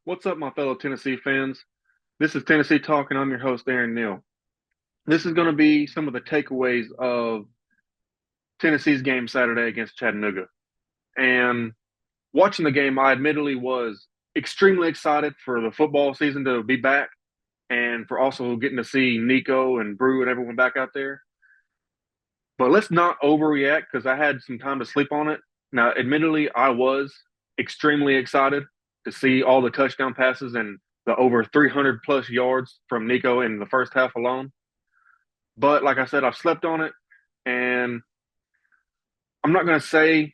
What's up, my fellow Tennessee fans? This is Tennessee Talk, and I'm your host, Aaron Neal. This is going to be some of the takeaways of Tennessee's game Saturday against Chattanooga. And watching the game, I admittedly was extremely excited for the football season to be back and for also getting to see Nico and Brew and everyone back out there. But let's not overreact because I had some time to sleep on it. Now, admittedly, I was extremely excited to see all the touchdown passes and the over 300 plus yards from Nico in the first half alone. But like I said, I've slept on it, and I'm not going to say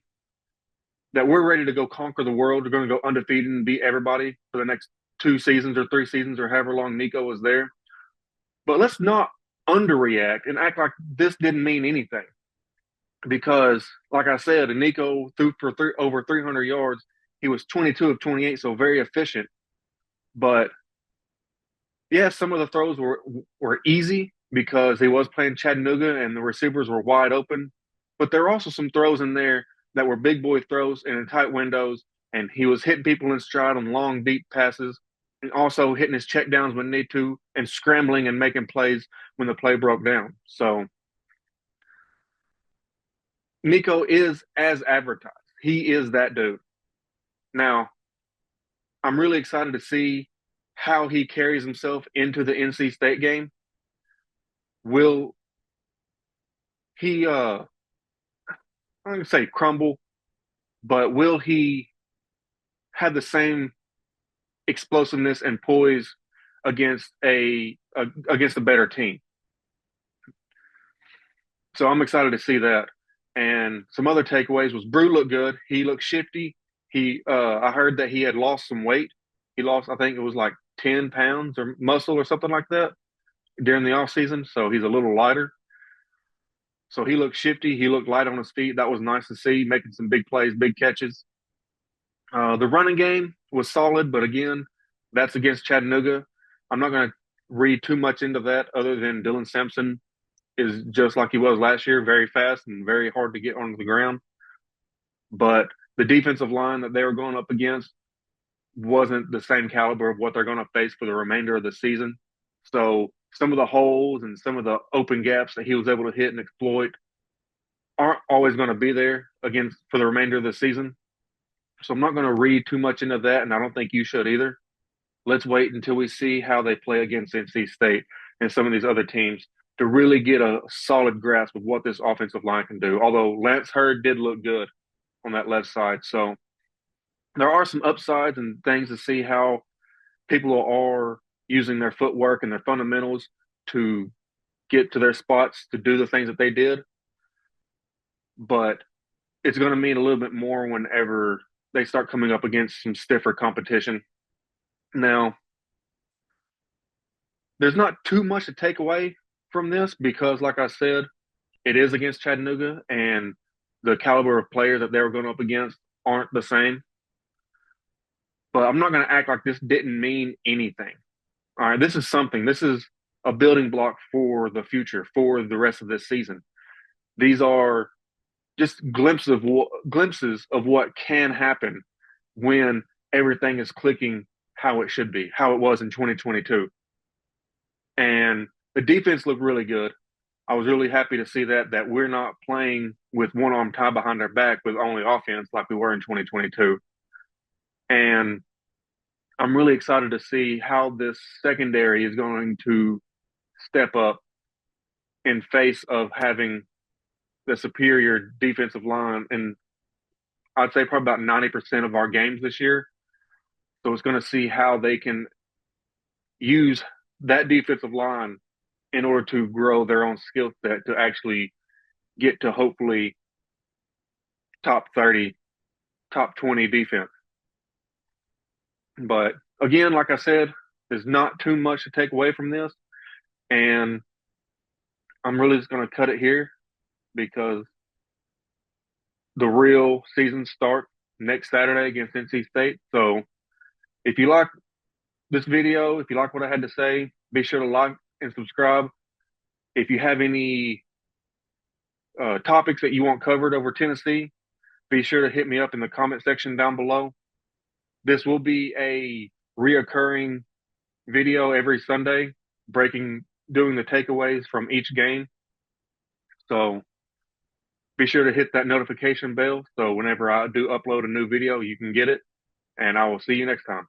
that we're ready to go conquer the world. We're going to go undefeated and beat everybody for the next 2 seasons or 3 seasons or however long Nico was there. But let's not underreact and act like this didn't mean anything. Because, like I said, Nico threw for over 300 yards. He was 22 of 28, so very efficient. But yeah, some of the throws were easy because he was playing Chattanooga and the receivers were wide open. But there were also some throws in there that were big boy throws in tight windows, and he was hitting people in stride on long, deep passes, and also hitting his check downs when need to, and scrambling and making plays when the play broke down. So Nico is as advertised. He is that dude. Now, I'm really excited to see how he carries himself into the NC State game. Will he I'm gonna say crumble, but will he have the same explosiveness and poise against a better team? So I'm excited to see that. And some other takeaways was Brew looked good. He looked shifty. I heard that he had lost some weight. He lost, I think it was like 10 pounds or muscle or something like that during the off season. So he's a little lighter. So he looked shifty. He looked light on his feet. That was nice to see, making some big plays, big catches. The running game was solid, but again, that's against Chattanooga. I'm not going to read too much into that other than Dylan Sampson is just like he was last year, very fast and very hard to get onto the ground. But the defensive line that they were going up against wasn't the same caliber of what they're going to face for the remainder of the season. So some of the holes and some of the open gaps that he was able to hit and exploit aren't always going to be there against for the remainder of the season. So I'm not going to read too much into that, and I don't think you should either. Let's wait until we see how they play against NC State and some of these other teams to really get a solid grasp of what this offensive line can do. Although Lance Hurd did look good on that left side. So there are some upsides and things to see how people are using their footwork and their fundamentals to get to their spots to do the things that they did. But it's going to mean a little bit more whenever they start coming up against some stiffer competition. Now, there's not too much to take away from this because, like I said, it is against Chattanooga and the caliber of players that they were going up against aren't the same. But I'm not going to act like this didn't mean anything. All right, this is something. This is a building block for the future, for the rest of this season. These are just glimpses of what can happen when everything is clicking how it should be, how it was in 2022. And the defense looked really good. I was really happy to see that we're not playing with one arm tied behind our back with only offense like we were in 2022. And I'm really excited to see how this secondary is going to step up in face of having the superior defensive line. And I'd say probably about 90% of our games this year. So it's going to see how they can use that defensive line in order to grow their own skill set to actually get to hopefully top 30, top 20 defense. But again, like I said, there's not too much to take away from this. And I'm really just going to cut it here because the real season starts next Saturday against NC State. So if you like this video, if you like what I had to say, be sure to like and subscribe. If you have any topics that you want covered over Tennessee, be sure to hit me up in the comment section down below. This will be a reoccurring video every Sunday, doing the takeaways from each game. So be sure to hit that notification bell so whenever I do upload a new video, you can get it. And I will see you next time.